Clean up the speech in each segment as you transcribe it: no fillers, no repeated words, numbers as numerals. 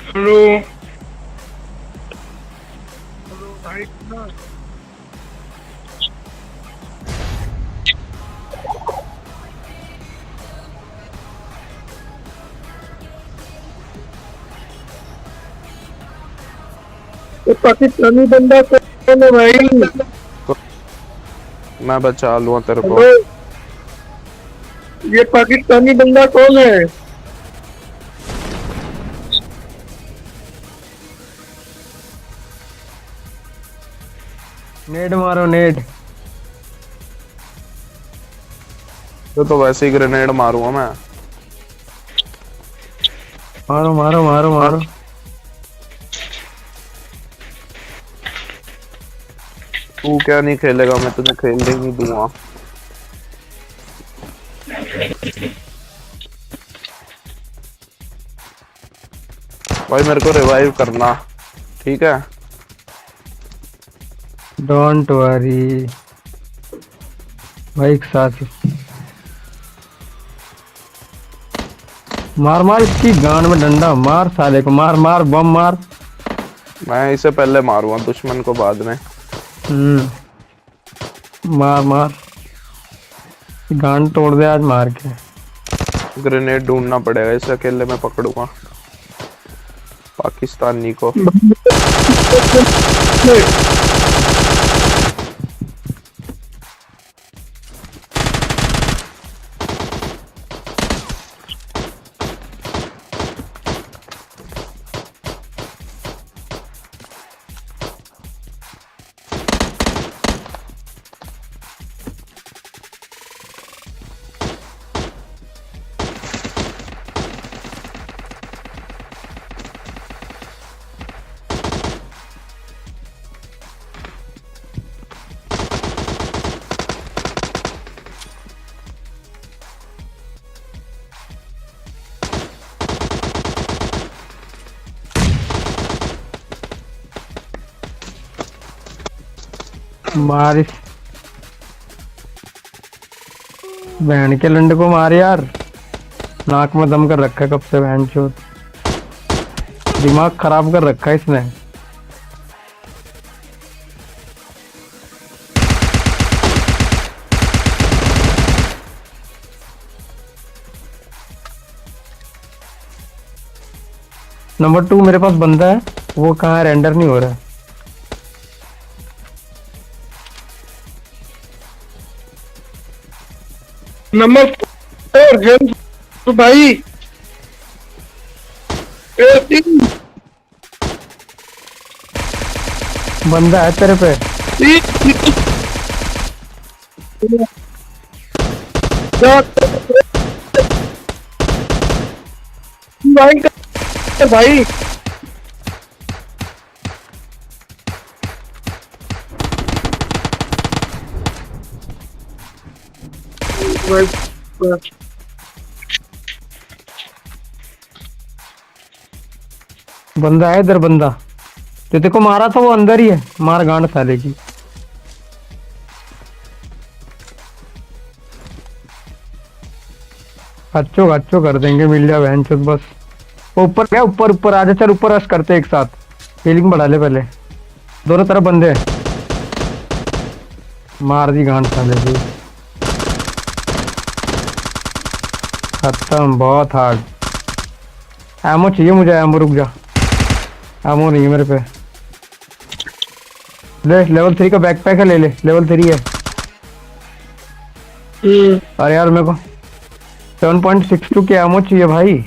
Hello hello भाई सुना। ये पाकिस्तानी बंदा कौन है भाई? मैं बचा लूँ तेरे को। हेलो, ये पाकिस्तानी बंदा कौन है? नेड मारो नेड। तो वैसे ही ग्रेनेड मारूंगा मैं। मारो मारो मारो मारो। तू क्या नहीं खेलेगा, मैं तुझे खेलने ही नहीं दूंगा। भाई मेरे को रिवाइव करना, ठीक है? डोंट वरी भाई, एक साथ मार मार इसकी गांड में डंडा मार, साले को मार मार, बम मार। मैं इसे पहले मारूंगा, दुश्मन को बाद में। मार मार, गांड तोड़ दे आज मार के। ग्रेनेड ढूंढना पड़ेगा, इसे अकेले में पकड़ूंगा पाकिस्तानी को। मार इस बहन के लंड को मार यार। नाक में दम कर रखा है कब से बहन चोद, दिमाग खराब कर रखा है इसने। नंबर 2 मेरे पास बंदा है, वो कहाँ है? रेंडर नहीं हो रहा है। नंबर 4 जेम्स तो भाई। बंदा है तेरे पे। भाई भाई बंदा है इधर, बंदा तो देखो मारा था वो अंदर ही है। मार गांड साले की। अच्छो अच्छो कर देंगे, मिल जा बहन चोद बस। वो ऊपर गया, ऊपर ऊपर आजा, चल ऊपर रश करते एक साथ। फीलिंग बढ़ा ले पहले, दोनों तरफ बंदे हैं। मार दी गांड साले की, खत्म। बहुत हार्ड। एमो चाहिए मुझे, एमो। रुक जा, एमो नहीं है मेरे पे। ले लेवल 3 का बैकपैक है, ले ले, लेवल 3 है। अरे यार मेरे को 7.62 की एमो चाहिए भाई,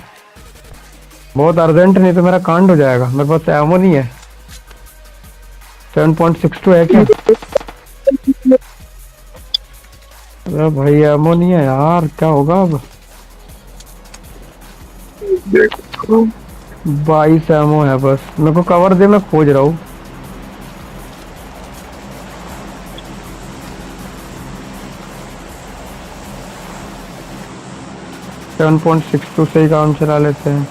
बहुत अर्जेंट, नहीं तो मेरा कांड हो जाएगा। मेरे पास एमो नहीं है। 7.62 है क्या? अरे भाई एमो नहीं है यार, क्या होगा अब? 22 एमो है बस। मेरे को कवर दे, मैं खोज रहा हूँ। सेवन 7.62 से ही काम चला लेते हैं।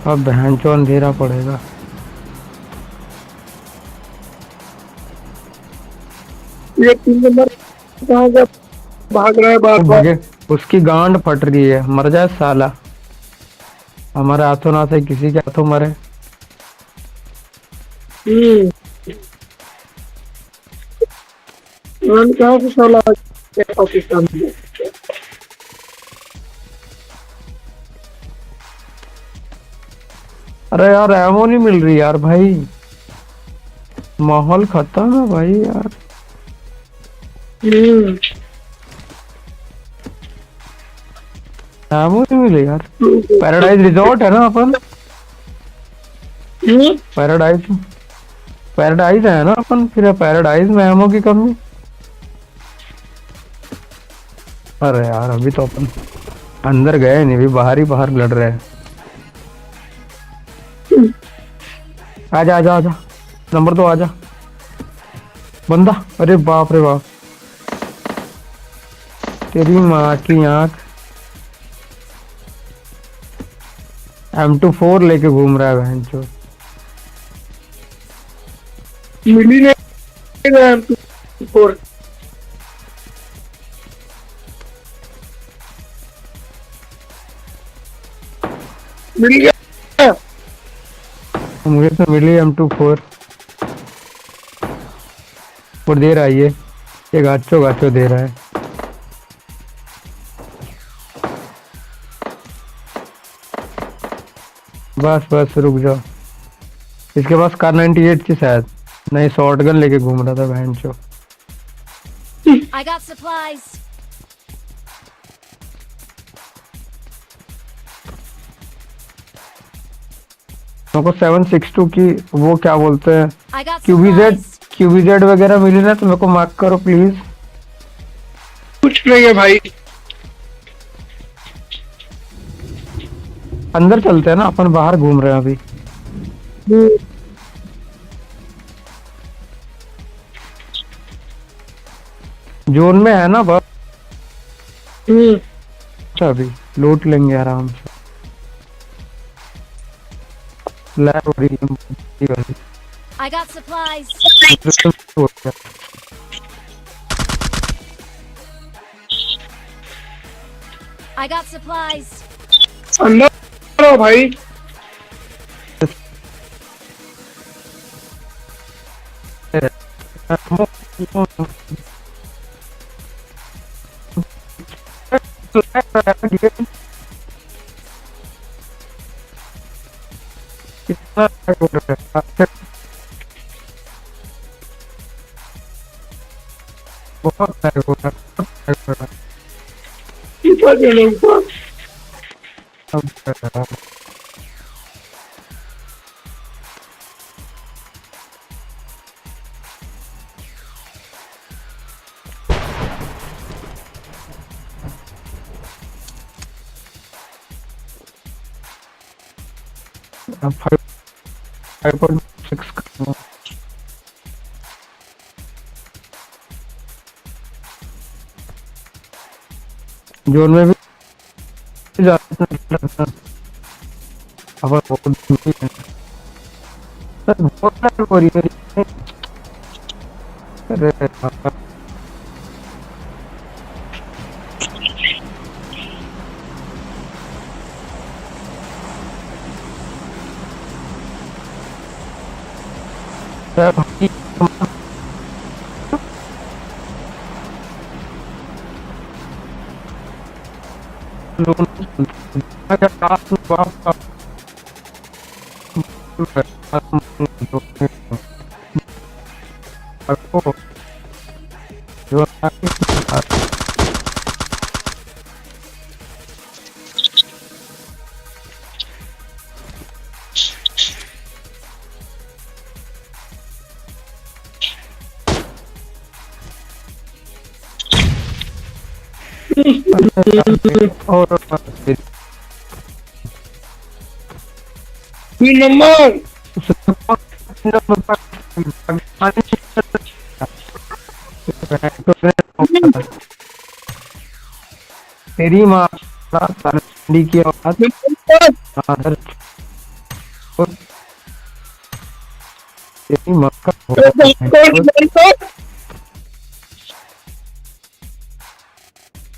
अब बहन चो अंधेरा पड़ेगा। ये 3 नंबर कहाँ जा भाग रहा है बार बार? उसकी गांड फट रही है, मर जाए साला। हमारे हाथों ना से किसी के हाथों मरे। हम्म। ईरान कहाँ से साला आ गया पाकिस्तान में? अरे यार एमो नहीं मिल रही यार भाई, माहौल खत्म है भाई यार। हम्म। एमो नहीं मिले यार। पैराडाइज रिजॉर्ट है ना अपन, हम्म। पैराडाइज, पैराडाइज है ना अपन, फिर पैराडाइज में एमो की कमी। अरे यार अभी तो अपन अंदर गए नहीं, अभी बाहर ही बाहर लड़ रहे हैं। आजा आजा आजा, नंबर 2 आजा बंदा। अरे बाप रे बाप, तेरी माँ की आंख। M24 लेके घूम रहा है बहन चो। मिल ही नहीं रहा M24। मिल गया। मुझे तो मिली M24 और दे रहा है ये गाचो गाचो दे रहा है। बस बस रुक जाओ, इसके पास कार 98 की शायद, नहीं शॉटगन लेके घूम रहा था बहन चो। I got supplies. मेरे को 762 की वो क्या बोलते हैं, I got क्यूबीजेड, supplies. क्यूबीजेड वगैरह मिली ना तो मेरे को मार्क करो प्लीज। कुछ नहीं है भाई। अंदर चलते हैं ना अपन, बाहर घूम रहे हैं अभी। हम्म। जोन में है ना बस। हम्म। अच्छा अभी लूट लेंगे आराम से। लैब हो रही है। I got supplies. I got supplies. अंदर आओ भाई। कितना बहुत ऊपर चलो ऊपर। अब 5.6 करना। जोन में भी जाता है। अब बहुत दूरी है। सर बहुत सारी हो रही है। अरे यार। सर भाई लोग अगर रात में वापस जो और 3 नंबर। तेरी माँ ठंडी की आवाज आदर तेरी माँ का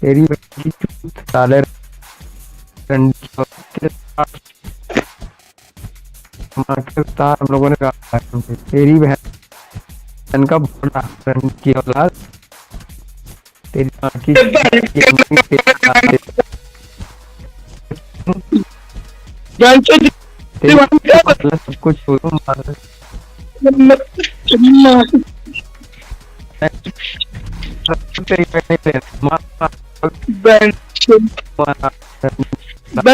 तेरी साले ठंडी उतार हम लोगों ने कहा तेरी बहन का बड़ा फ्रेंड की औलाद तेरी माँ की तेरी सब कुछ छोड़ो मार तेरी बहन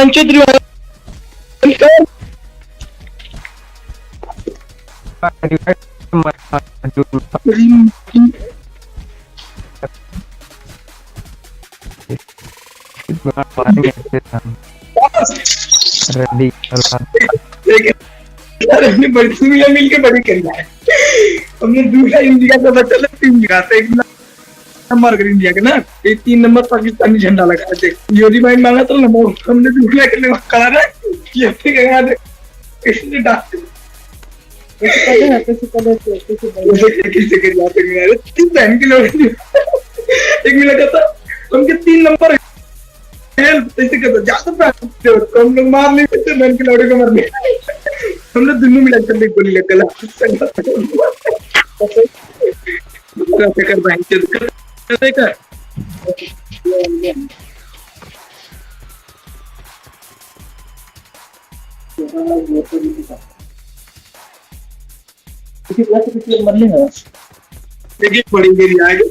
रेडी हमने बड़ी दुनिया मिलके बड़ी करी है। हमने दूसरा इंडिया का बच्चा लोग 3 जगह से 1 नंबर कर इंडिया के ना, ये 3 नंबर पाकिस्तानी झंडा लगा थे। योरी भाई मांगा तो ना हमने दूसरा के लिए करा ना ये ठीक है यार इसने डाल कैसे कर जाते हैं यार 3 बहन के लोग 1 मिनट का था उनके 3 नंबर हेल्प ऐसे करता ज्यादा तो हम लोग मार नहीं सकते बहन के लौड़े को मारने हम लोग दोनों मिला कर गोली लग गया कर भाई कर मरने देखिए पड़ी मेरी आगे